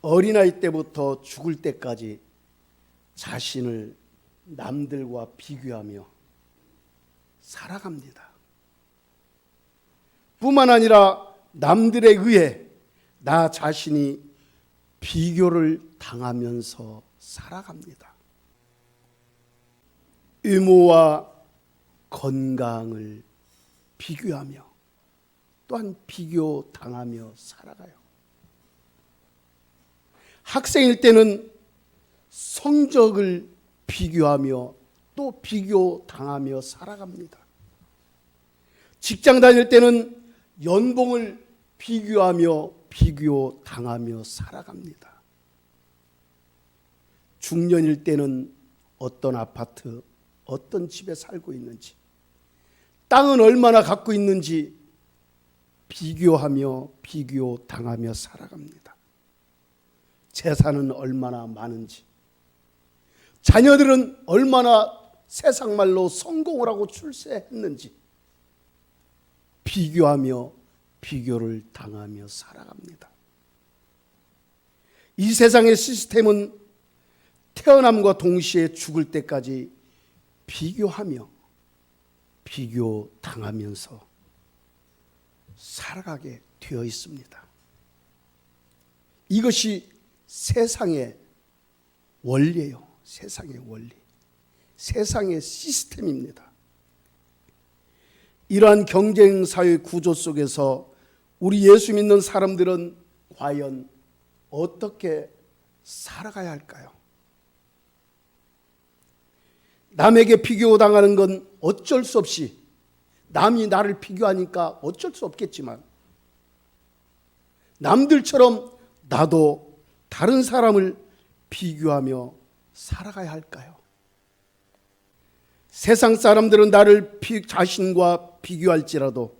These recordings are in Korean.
어린아이 때부터 죽을 때까지 자신을 남들과 비교하며 살아갑니다. 뿐만 아니라 남들에 의해 나 자신이 비교를 당하면서 살아갑니다. 외모와 건강을 비교하며 또한 비교당하며 살아가요. 학생일 때는 성적을 비교하며 또 비교당하며 살아갑니다. 직장 다닐 때는 연봉을 비교하며 비교당하며 살아갑니다. 중년일 때는 어떤 아파트, 어떤 집에 살고 있는지, 땅은 얼마나 갖고 있는지 비교하며 비교당하며 살아갑니다. 재산은 얼마나 많은지, 자녀들은 얼마나 세상 말로 성공을 하고 출세했는지 비교하며 비교를 당하며 살아갑니다. 이 세상의 시스템은 태어남과 동시에 죽을 때까지 비교하며 비교당하면서 살아가게 되어 있습니다. 이것이 세상의 원리예요. 세상의 원리, 세상의 시스템입니다. 이러한 경쟁사회 구조 속에서 우리 예수 믿는 사람들은 과연 어떻게 살아가야 할까요? 남에게 비교당하는 건 어쩔 수 없이, 남이 나를 비교하니까 어쩔 수 없겠지만 남들처럼 나도 다른 사람을 비교하며 살아가야 할까요? 세상 사람들은 나를 자신과 비교할지라도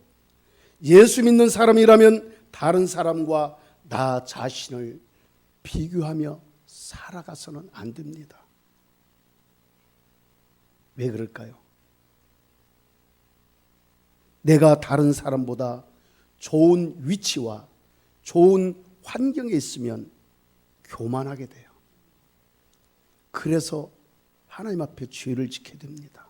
예수 믿는 사람이라면 다른 사람과 나 자신을 비교하며 살아가서는 안 됩니다. 왜 그럴까요? 내가 다른 사람보다 좋은 위치와 좋은 환경에 있으면 교만하게 돼요. 그래서 하나님 앞에 죄를 짓게 됩니다.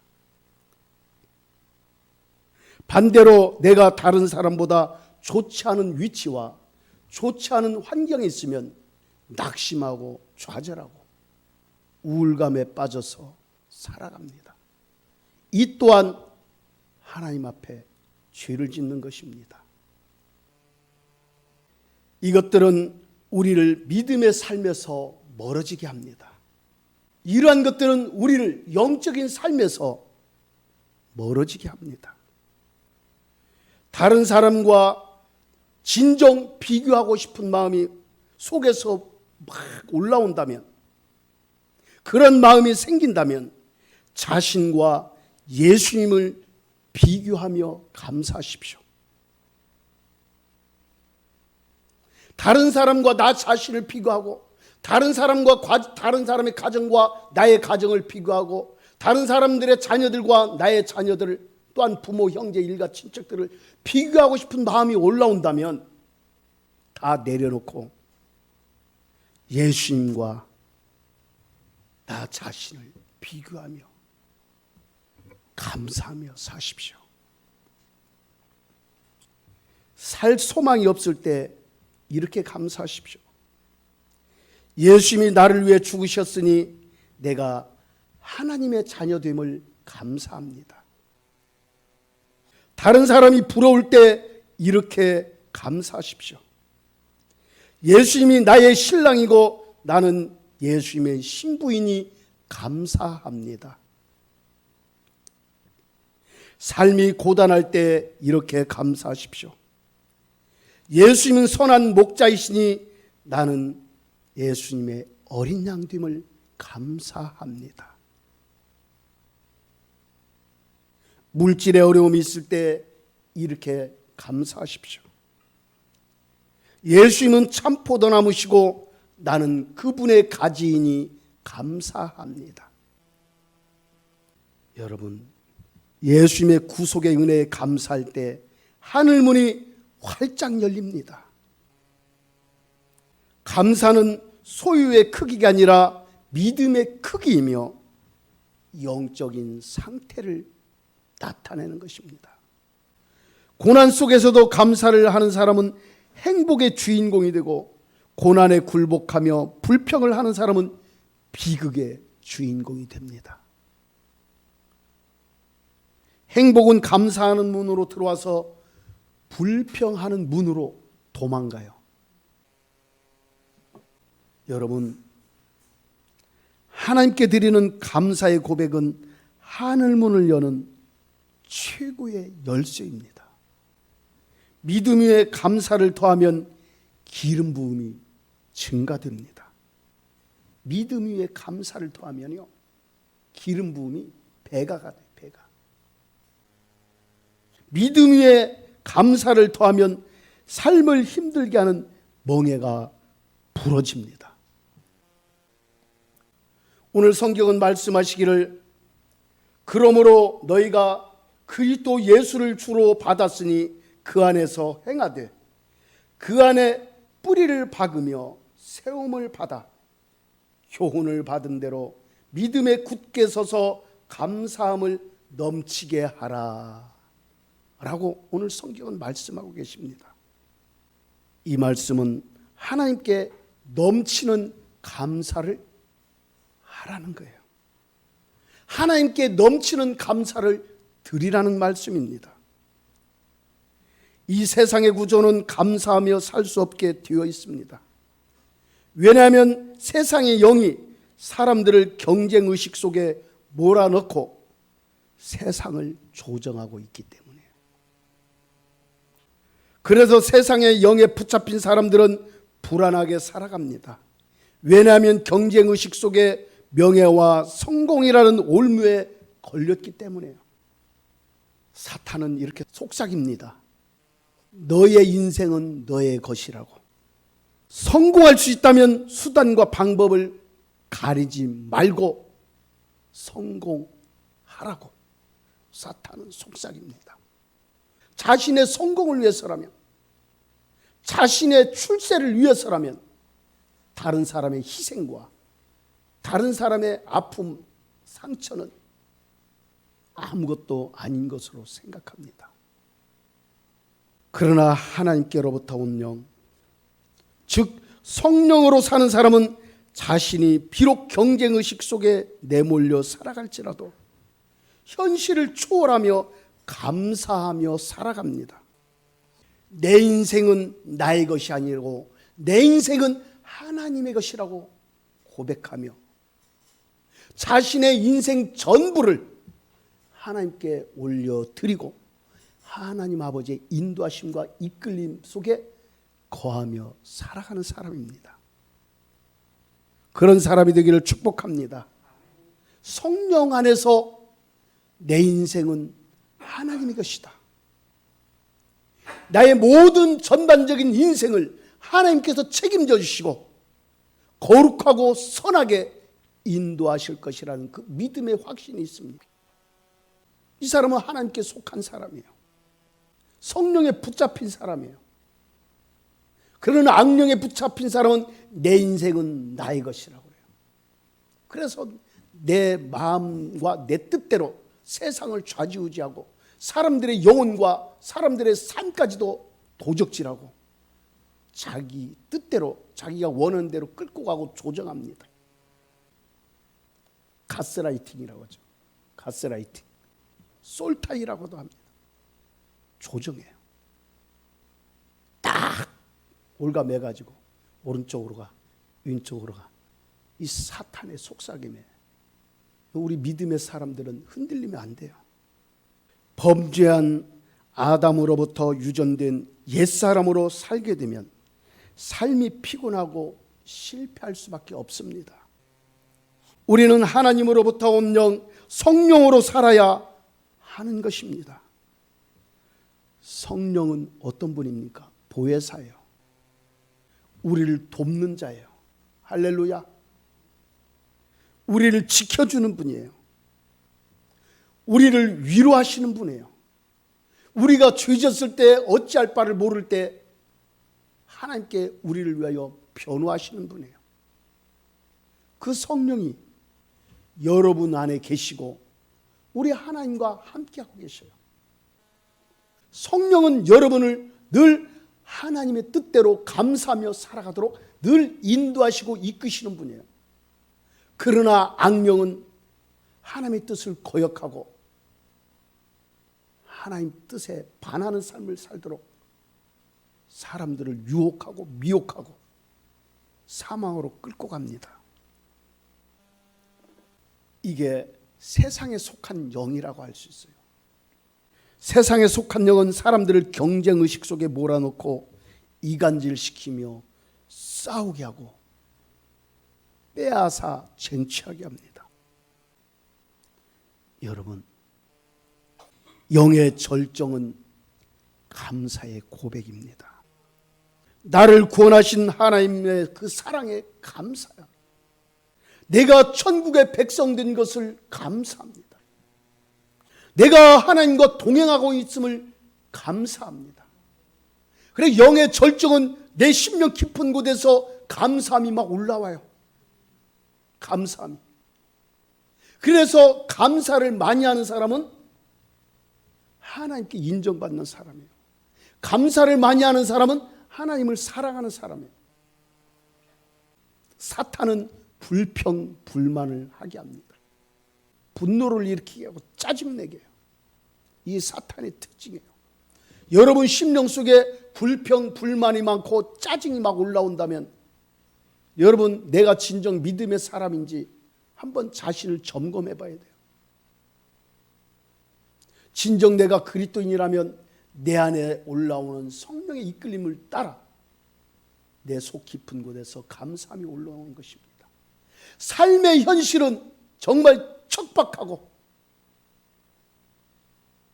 반대로 내가 다른 사람보다 좋지 않은 위치와 좋지 않은 환경에 있으면 낙심하고 좌절하고 우울감에 빠져서 살아갑니다. 이 또한 하나님 앞에 죄를 짓는 것입니다. 이것들은 우리를 믿음의 삶에서 멀어지게 합니다. 이러한 것들은 우리를 영적인 삶에서 멀어지게 합니다. 다른 사람과 진정 비교하고 싶은 마음이 속에서 막 올라온다면, 그런 마음이 생긴다면 자신과 예수님을 비교하며 감사하십시오. 다른 사람과 나 자신을 비교하고, 다른 사람의 가정과 나의 가정을 비교하고, 다른 사람들의 자녀들과 나의 자녀들을, 또한 부모, 형제, 일가, 친척들을 비교하고 싶은 마음이 올라온다면 다 내려놓고 예수님과 나 자신을 비교하며 감사하며 사십시오. 살 소망이 없을 때 이렇게 감사하십시오. 예수님이 나를 위해 죽으셨으니 내가 하나님의 자녀됨을 감사합니다. 다른 사람이 부러울 때 이렇게 감사하십시오. 예수님이 나의 신랑이고 나는 예수님의 신부이니 감사합니다. 삶이 고단할 때 이렇게 감사하십시오. 예수님은 선한 목자이시니 나는 예수님의 어린 양됨을 감사합니다. 물질의 어려움이 있을 때 이렇게 감사하십시오. 예수님은 참 포도나무시고 나는 그분의 가지이니 감사합니다. 여러분, 예수님의 구속의 은혜에 감사할 때 하늘문이 활짝 열립니다. 감사는 소유의 크기가 아니라 믿음의 크기이며 영적인 상태를 나타내는 것입니다. 고난 속에서도 감사를 하는 사람은 행복의 주인공이 되고, 고난에 굴복하며 불평을 하는 사람은 비극의 주인공이 됩니다. 행복은 감사하는 문으로 들어와서 불평하는 문으로 도망가요. 여러분, 하나님께 드리는 감사의 고백은 하늘문을 여는 최고의 열쇠입니다. 믿음 위에 감사를 더하면 기름 부음이 증가됩니다. 믿음 위에 감사를 더하면요, 기름 부음이 배가 돼요. 배가. 믿음 위에 감사를 더하면 삶을 힘들게 하는 멍에가 부러집니다. 오늘 성경은 말씀하시기를, 그러므로 너희가 그리스도 예수를 주로 받았으니 그 안에서 행하되 그 안에 뿌리를 박으며 세움을 받아 교훈을 받은 대로 믿음에 굳게 서서 감사함을 넘치게 하라 라고 오늘 성경은 말씀하고 계십니다. 이 말씀은 하나님께 넘치는 감사를 하라는 거예요. 하나님께 넘치는 감사를 드리라는 말씀입니다. 이 세상의 구조는 감사하며 살 수 없게 되어 있습니다. 왜냐하면 세상의 영이 사람들을 경쟁의식 속에 몰아넣고 세상을 조정하고 있기 때문이에요. 그래서 세상의 영에 붙잡힌 사람들은 불안하게 살아갑니다. 왜냐하면 경쟁의식 속에 명예와 성공이라는 올무에 걸렸기 때문이에요. 사탄은 이렇게 속삭입니다. 너의 인생은 너의 것이라고. 성공할 수 있다면 수단과 방법을 가리지 말고 성공하라고 사탄은 속삭입니다. 자신의 성공을 위해서라면, 자신의 출세를 위해서라면 다른 사람의 희생과 다른 사람의 아픔, 상처는 아무것도 아닌 것으로 생각합니다. 그러나 하나님께로부터 온 영, 즉 성령으로 사는 사람은 자신이 비록 경쟁의식 속에 내몰려 살아갈지라도 현실을 초월하며 감사하며 살아갑니다. 내 인생은 나의 것이 아니고 내 인생은 하나님의 것이라고 고백하며 자신의 인생 전부를 하나님께 올려드리고 하나님 아버지의 인도하심과 이끌림 속에 거하며 살아가는 사람입니다. 그런 사람이 되기를 축복합니다. 성령 안에서 내 인생은 하나님의 것이다. 나의 모든 전반적인 인생을 하나님께서 책임져 주시고 거룩하고 선하게 인도하실 것이라는 그 믿음의 확신이 있습니다. 이 사람은 하나님께 속한 사람이에요. 성령에 붙잡힌 사람이에요. 그러나 악령에 붙잡힌 사람은 내 인생은 나의 것이라고 해요. 그래서 내 마음과 내 뜻대로 세상을 좌지우지하고 사람들의 영혼과 사람들의 삶까지도 도적질하고 자기 뜻대로 자기가 원하는 대로 끌고 가고 조정합니다. 가스라이팅이라고 하죠. 가스라이팅. 솔타이라고도 합니다. 조정해요. 딱 올가매가지고 오른쪽으로 가, 왼쪽으로 가. 이 사탄의 속삭임에 우리 믿음의 사람들은 흔들리면 안 돼요. 범죄한 아담으로부터 유전된 옛사람으로 살게 되면 삶이 피곤하고 실패할 수밖에 없습니다. 우리는 하나님으로부터 온 영, 성령으로 살아야 하는 것입니다. 성령은 어떤 분입니까? 보혜사예요. 우리를 돕는 자예요. 할렐루야. 우리를 지켜주는 분이에요. 우리를 위로하시는 분이에요. 우리가 죄졌을 때 어찌할 바를 모를 때 하나님께 우리를 위하여 변호하시는 분이에요. 그 성령이 여러분 안에 계시고 우리 하나님과 함께하고 계셔요. 성령은 여러분을 늘 하나님의 뜻대로 감사하며 살아가도록 늘 인도하시고 이끄시는 분이에요. 그러나 악령은 하나님의 뜻을 거역하고 하나님 뜻에 반하는 삶을 살도록 사람들을 유혹하고 미혹하고 사망으로 끌고 갑니다. 이게 세상에 속한 영이라고 할 수 있어요. 세상에 속한 영은 사람들을 경쟁의식 속에 몰아넣고 이간질시키며 싸우게 하고 빼앗아 쟁취하게 합니다. 여러분, 영의 절정은 감사의 고백입니다. 나를 구원하신 하나님의 그 사랑에 감사야. 내가 천국의 백성 된 것을 감사합니다. 내가 하나님과 동행하고 있음을 감사합니다. 그래, 영의 절정은 내 심령 깊은 곳에서 감사함이 막 올라와요. 감사함이. 그래서 감사를 많이 하는 사람은 하나님께 인정받는 사람이에요. 감사를 많이 하는 사람은 하나님을 사랑하는 사람이에요. 사탄은 불평, 불만을 하게 합니다. 분노를 일으키게 하고 짜증내게 해요. 이 사탄의 특징이에요. 여러분 심령 속에 불평, 불만이 많고 짜증이 막 올라온다면 여러분 내가 진정 믿음의 사람인지 한번 자신을 점검해 봐야 돼요. 진정 내가 그리스도인이라면 내 안에 올라오는 성령의 이끌림을 따라 내 속 깊은 곳에서 감사함이 올라오는 것입니다. 삶의 현실은 정말 척박하고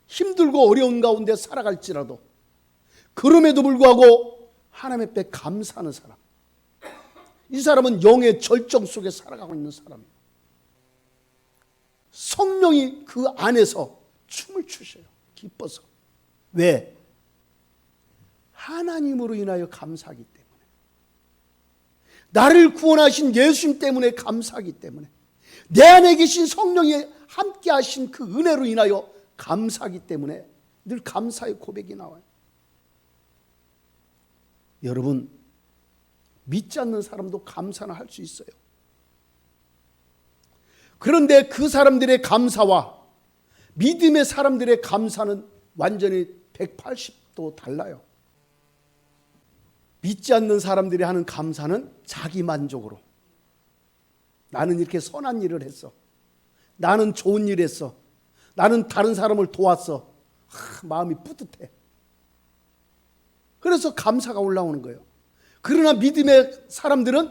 힘들고 어려운 가운데 살아갈지라도 그럼에도 불구하고 하나님 앞에 감사하는 사람, 이 사람은 영의 절정 속에 살아가고 있는 사람이에요. 성령이 그 안에서 춤을 추셔요. 기뻐서. 왜? 하나님으로 인하여 감사하기 때문에. 나를 구원하신 예수님 때문에 감사하기 때문에. 내 안에 계신 성령이 함께 하신 그 은혜로 인하여 감사하기 때문에 늘 감사의 고백이 나와요. 여러분, 믿지 않는 사람도 감사는 할 수 있어요. 그런데 그 사람들의 감사와 믿음의 사람들의 감사는 완전히 180도 달라요. 믿지 않는 사람들이 하는 감사는 자기 만족으로. 나는 이렇게 선한 일을 했어. 나는 좋은 일 했어. 나는 다른 사람을 도왔어. 마음이 뿌듯해. 그래서 감사가 올라오는 거예요. 그러나 믿음의 사람들은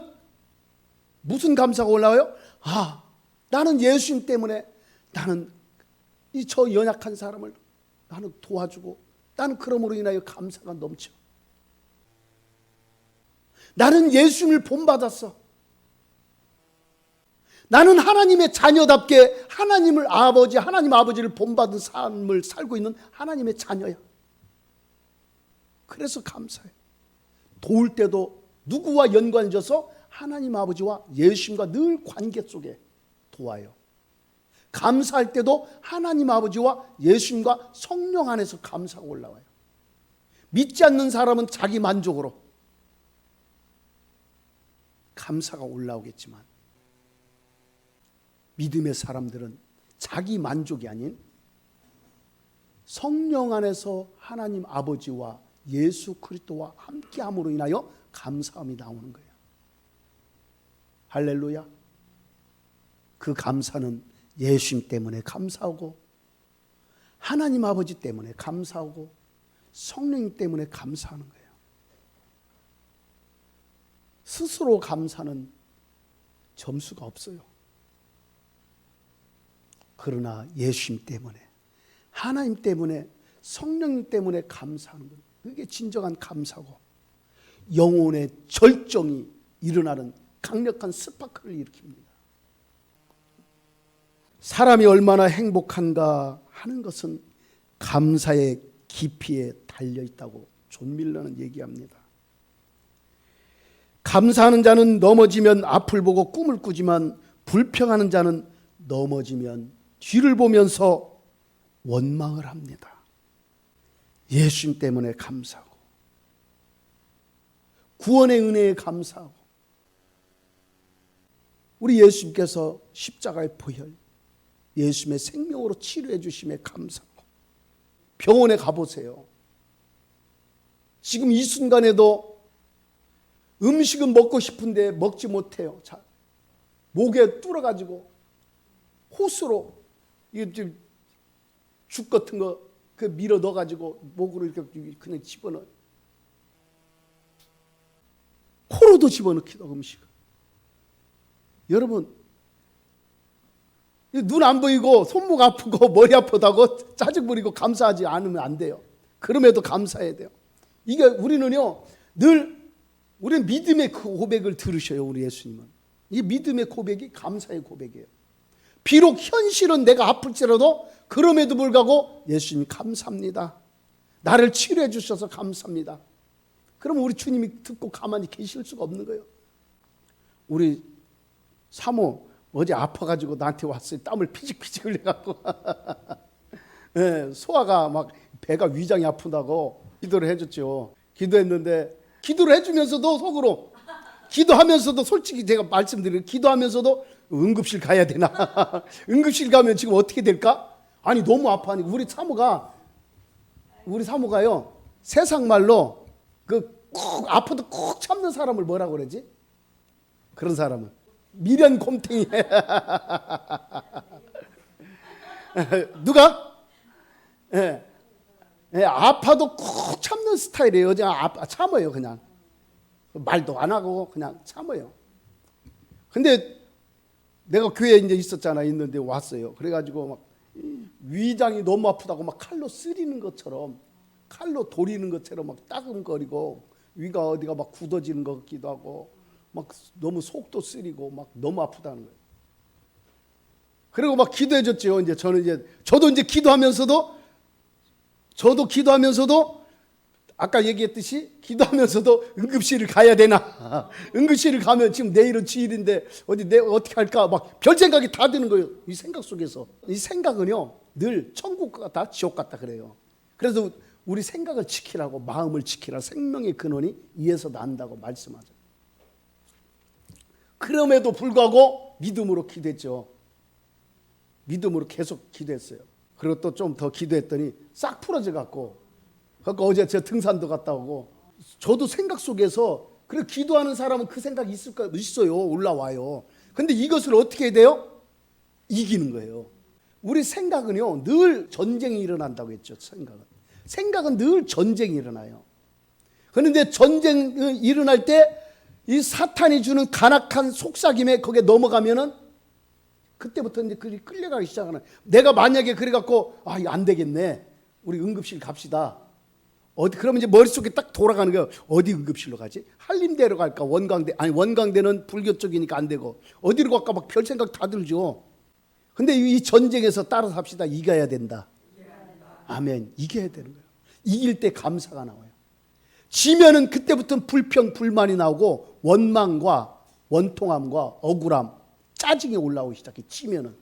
무슨 감사가 올라와요? 나는 예수님 때문에 나는 이 저 연약한 사람을 나는 도와주고 나는 그러므로 인하여 감사가 넘쳐. 나는 예수님을 본받았어. 나는 하나님의 자녀답게 하나님 아버지를 본받은 삶을 살고 있는 하나님의 자녀야. 그래서 감사해. 도울 때도 누구와 연관져서 하나님 아버지와 예수님과 늘 관계 속에 도와요. 감사할 때도 하나님 아버지와 예수님과 성령 안에서 감사가 올라와요. 믿지 않는 사람은 자기 만족으로 감사가 올라오겠지만 믿음의 사람들은 자기 만족이 아닌 성령 안에서 하나님 아버지와 예수 그리스도와 함께함으로 인하여 감사함이 나오는 거예요. 할렐루야. 그 감사는 예수님 때문에 감사하고 하나님 아버지 때문에 감사하고 성령 때문에 감사하는 거예요. 스스로 감사는 점수가 없어요. 그러나 예수님 때문에 하나님 때문에 성령 때문에 감사하는 것, 그게 진정한 감사고 영혼의 절정이 일어나는 강력한 스파크를 일으킵니다. 사람이 얼마나 행복한가 하는 것은 감사의 깊이에 달려있다고 존 밀러는 얘기합니다. 감사하는 자는 넘어지면 앞을 보고 꿈을 꾸지만 불평하는 자는 넘어지면 뒤를 보면서 원망을 합니다. 예수님 때문에 감사하고 구원의 은혜에 감사하고 우리 예수님께서 십자가의 보혈, 예수님의 생명으로 치료해 주심에 감사하고 병원에 가보세요. 지금 이 순간에도 음식은 먹고 싶은데 먹지 못해요. 자, 목에 뚫어가지고 호스로 죽 같은 거 그 밀어 넣어가지고 목으로 이렇게 그냥 집어넣어요. 코로도 집어넣기도 하고 음식을. 여러분, 눈 안 보이고 손목 아프고 머리 아프다고 짜증 부리고 감사하지 않으면 안 돼요. 그럼에도 감사해야 돼요. 이게 우리는요, 늘 우리는 믿음의 고백을 들으셔요. 우리 예수님은 이 믿음의 고백이 감사의 고백이에요. 비록 현실은 내가 아플지라도 그럼에도 불구하고 예수님 감사합니다. 나를 치료해 주셔서 감사합니다. 그러면 우리 주님이 듣고 가만히 계실 수가 없는 거예요. 우리 사모 어제 아파가지고 나한테 왔어요. 땀을 피직피직 흘려갖고 네, 소아가 막 배가 위장이 아프다고 기도를 해줬죠. 기도했는데 기도를 해주면서도 속으로 기도하면서도 솔직히 제가 말씀드려요. 기도하면서도 응급실 가야 되나? 응급실 가면 지금 어떻게 될까? 아니 너무 아파하니 우리 사모가요 세상 말로 그 꼭 아파도 꼭 참는 사람을 뭐라고 그러지? 그런 사람은 미련 곰탱이. 누가? 예. 예, 아파도 꼭 참는 스타일이에요. 그냥 참아요. 그냥 말도 안 하고 그냥 참아요. 근데 내가 교회에 이제 있는데 왔어요. 그래가지고 막 위장이 너무 아프다고 막 칼로 쓰리는 것처럼, 칼로 도리는 것처럼 막 따끔거리고 위가 어디가 막 굳어지는 것 같기도 하고 막 너무 속도 쓰리고 막 너무 아프다는 거예요. 그리고 막 기도해줬죠. 저도 이제 기도하면서도 아까 얘기했듯이 기도하면서도 응급실을 가야 되나? 응급실을 가면 지금 내일은 주일인데 내가 어떻게 할까? 막 별 생각이 다 드는 거예요. 이 생각 속에서. 이 생각은요 늘 천국 같다 지옥 같다 그래요. 그래서 우리 생각을 지키라고, 마음을 지키라. 생명의 근원이 이에서 난다고 말씀하죠. 그럼에도 불구하고 믿음으로 기도했죠. 믿음으로 계속 기도했어요. 그리고 또 좀 더 기도했더니 싹 풀어져 갖고, 그러니까 어제 저 등산도 갔다 오고, 저도 생각 속에서, 그래 기도하는 사람은 그 생각이 있어요. 올라와요. 근데 이것을 어떻게 해야 돼요? 이기는 거예요. 우리 생각은요 늘 전쟁이 일어난다고 했죠. 생각은 늘 전쟁이 일어나요. 그런데 전쟁이 일어날 때 이 사탄이 주는 간악한 속삭임에 거기에 넘어가면은 그때부터 이제 끌려가기 시작하는. 내가 만약에 그래갖고 이거 안 되겠네, 우리 응급실 갑시다. 그러면 이제 머릿속에 딱 돌아가는 거예요. 어디 응급실로 가지? 한림대로 갈까? 원광대는 불교 쪽이니까 안 되고 어디로 갈까? 막 별 생각 다 들죠. 근데 이 전쟁에서 따라서 합시다. 이겨야 된다. 아멘. 이겨야 되는 거예요. 이길 때 감사가 나와요. 지면은 그때부터는 불평, 불만이 나오고 원망과 원통함과 억울함, 짜증이 올라오기 시작해. 지면은.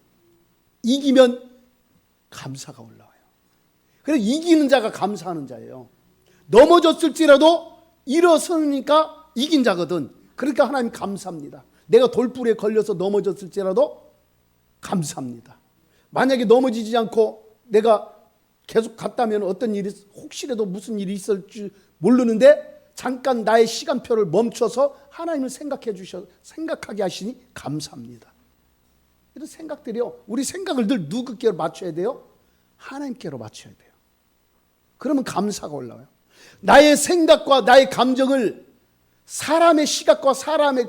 이기면 감사가 올라와요. 그래서 이기는 자가 감사하는 자예요. 넘어졌을지라도 일어서니까 이긴 자거든. 그러니까 하나님 감사합니다. 내가 돌불에 걸려서 넘어졌을지라도 감사합니다. 만약에 넘어지지 않고 내가 계속 갔다면 어떤 일이, 혹시라도 무슨 일이 있을지 모르는데 잠깐 나의 시간표를 멈춰서 하나님을 생각하게 하시니 감사합니다. 이런 생각들이요, 우리 생각을 늘 누구께로 맞춰야 돼요? 하나님께로 맞춰야 돼요. 그러면 감사가 올라와요. 나의 생각과 나의 감정을 사람의 시각과 사람의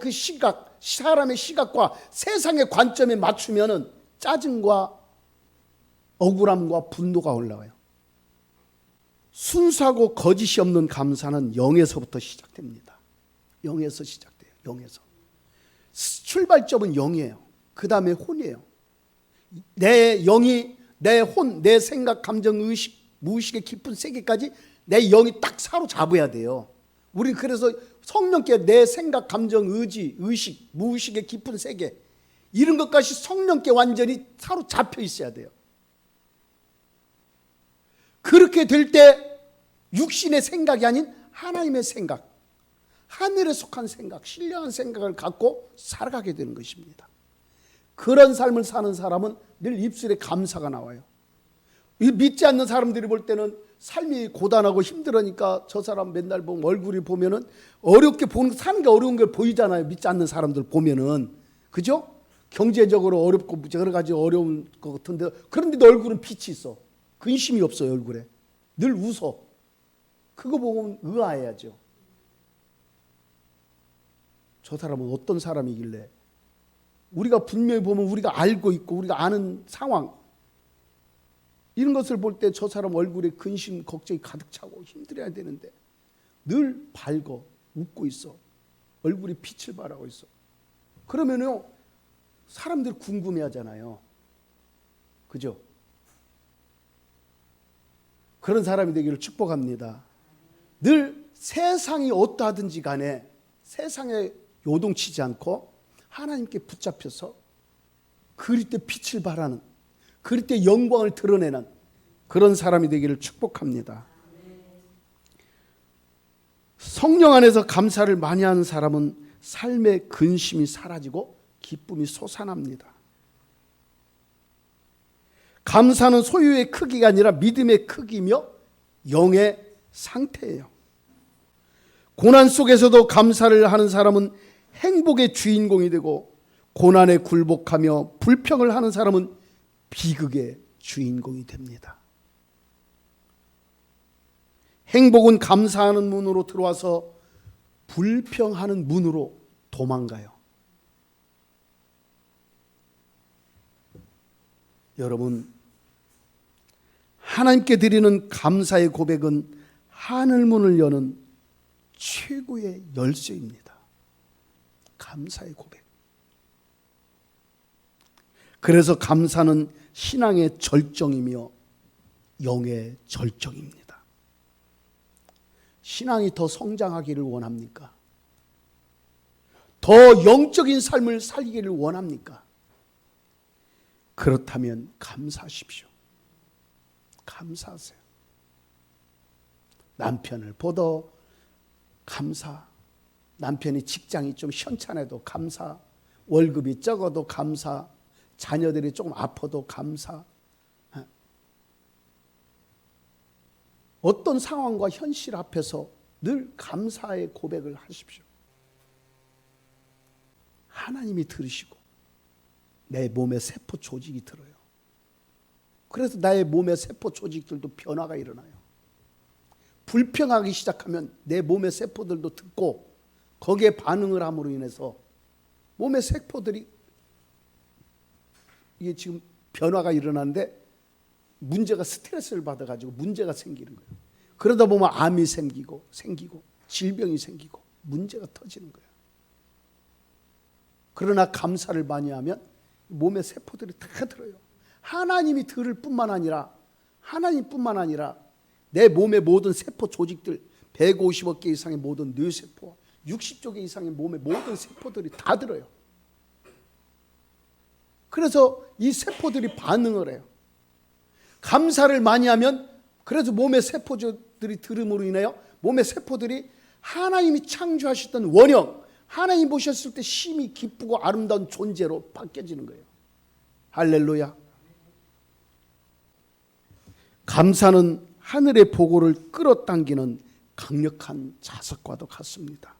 시각과 세상의 관점에 맞추면은 짜증과 억울함과 분노가 올라와요. 순수하고 거짓이 없는 감사는 영에서부터 시작됩니다. 영에서 시작돼요. 영에서. 출발점은 영이에요. 그 다음에 혼이에요. 내 영이, 내 혼, 내 생각, 감정, 의식, 무의식의 깊은 세계까지 내 영이 딱 사로잡아야 돼요. 우리 그래서 성령께 내 생각, 감정, 의지, 의식, 무의식의 깊은 세계 이런 것까지 성령께 완전히 사로잡혀 있어야 돼요. 그렇게 될 때 육신의 생각이 아닌 하나님의 생각, 하늘에 속한 생각, 신령한 생각을 갖고 살아가게 되는 것입니다. 그런 삶을 사는 사람은 늘 입술에 감사가 나와요. 믿지 않는 사람들이 볼 때는 삶이 고단하고 힘들으니까 저 사람 맨날 보면 얼굴이 보면은 어렵게 보는, 사는 게 어려운 걸 보이잖아요. 믿지 않는 사람들 보면은. 그죠? 경제적으로 어렵고 여러 가지 어려운 것 같은데, 그런데 너 얼굴은 빛이 있어. 근심이 없어요, 얼굴에. 늘 웃어. 그거 보면 의아해야죠. 저 사람은 어떤 사람이길래. 우리가 분명히 보면 우리가 알고 있고 우리가 아는 상황, 이런 것을 볼 때 저 사람 얼굴에 근심, 걱정이 가득 차고 힘들어야 되는데 늘 밝어, 웃고 있어. 얼굴이 빛을 발하고 있어. 그러면요, 사람들이 궁금해 하잖아요. 그죠? 그런 사람이 되기를 축복합니다. 늘 세상이 어떠하든지 간에 세상에 요동치지 않고 하나님께 붙잡혀서 그릴 때 빛을 발하는, 그럴 때 영광을 드러내는 그런 사람이 되기를 축복합니다. 성령 안에서 감사를 많이 하는 사람은 삶의 근심이 사라지고 기쁨이 솟아납니다. 감사는 소유의 크기가 아니라 믿음의 크기며 영의 상태예요. 고난 속에서도 감사를 하는 사람은 행복의 주인공이 되고, 고난에 굴복하며 불평을 하는 사람은 비극의 주인공이 됩니다. 행복은 감사하는 문으로 들어와서 불평하는 문으로 도망가요. 여러분, 하나님께 드리는 감사의 고백은 하늘문을 여는 최고의 열쇠입니다. 감사의 고백. 그래서 감사는 신앙의 절정이며 영의 절정입니다. 신앙이 더 성장하기를 원합니까? 더 영적인 삶을 살기를 원합니까? 그렇다면 감사하십시오. 감사하세요. 남편을 보도 감사, 남편이 직장이 좀 현찮아도 감사, 월급이 적어도 감사, 자녀들이 조금 아파도 감사. 어떤 상황과 현실 앞에서 늘 감사의 고백을 하십시오. 하나님이 들으시고 내 몸의 세포 조직이 들어요. 그래서 나의 몸의 세포 조직들도 변화가 일어나요. 불평하기 시작하면 내 몸의 세포들도 듣고 거기에 반응을 함으로 인해서 몸의 세포들이, 이게 지금 변화가 일어나는데 문제가 스트레스를 받아가지고 문제가 생기는 거예요. 그러다 보면 암이 생기고 질병이 생기고 문제가 터지는 거예요. 그러나 감사를 많이 하면 몸의 세포들이 다 들어요. 하나님뿐만 아니라 내 몸의 모든 세포 조직들, 150억 개 이상의 모든 뇌세포, 60조 개 이상의 몸의 모든 세포들이 다 들어요. 그래서 이 세포들이 반응을 해요. 감사를 많이 하면, 그래서 몸의 세포들이 들음으로 인하여 몸의 세포들이 하나님이 창조하셨던 원형, 하나님 보셨을 때 심히 기쁘고 아름다운 존재로 바뀌어지는 거예요. 할렐루야. 감사는 하늘의 보고를 끌어당기는 강력한 자석과도 같습니다.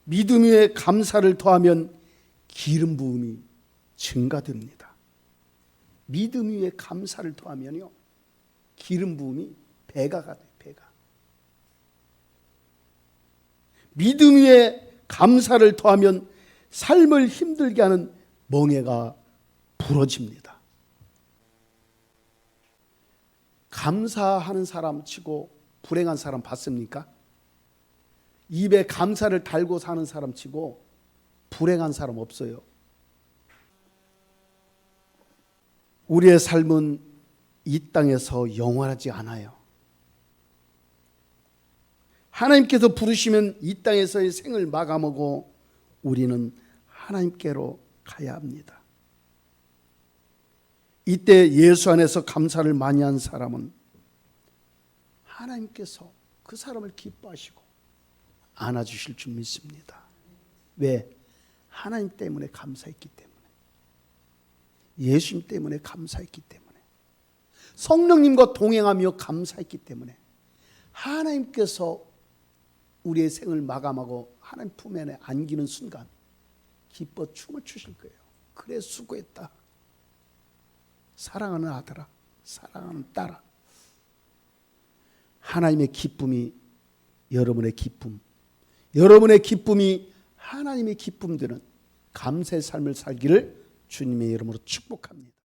믿음 위에 감사를 더하면 기름 부음이 증가됩니다. 믿음 위에 감사를 더하면요, 기름 부음이 배가가 돼요. 배가. 믿음 위에 감사를 더하면 삶을 힘들게 하는 멍에가 부러집니다. 감사하는 사람 치고 불행한 사람 봤습니까? 입에 감사를 달고 사는 사람 치고 불행한 사람 없어요. 우리의 삶은 이 땅에서 영원하지 않아요. 하나님께서 부르시면 이 땅에서의 생을 마감하고 우리는 하나님께로 가야 합니다. 이때 예수 안에서 감사를 많이 한 사람은 하나님께서 그 사람을 기뻐하시고 안아주실 줄 믿습니다. 왜? 하나님 때문에 감사했기 때문에, 예수님 때문에 감사했기 때문에, 성령님과 동행하며 감사했기 때문에 하나님께서 우리의 생을 마감하고 하나님 품 안에 안기는 순간 기뻐 춤을 추실 거예요. 그래 수고했다. 사랑하는 아들아, 사랑하는 딸아. 하나님의 기쁨이 여러분의 기쁨, 여러분의 기쁨이 하나님의 기쁨 되는 감사의 삶을 살기를 주님의 이름으로 축복합니다.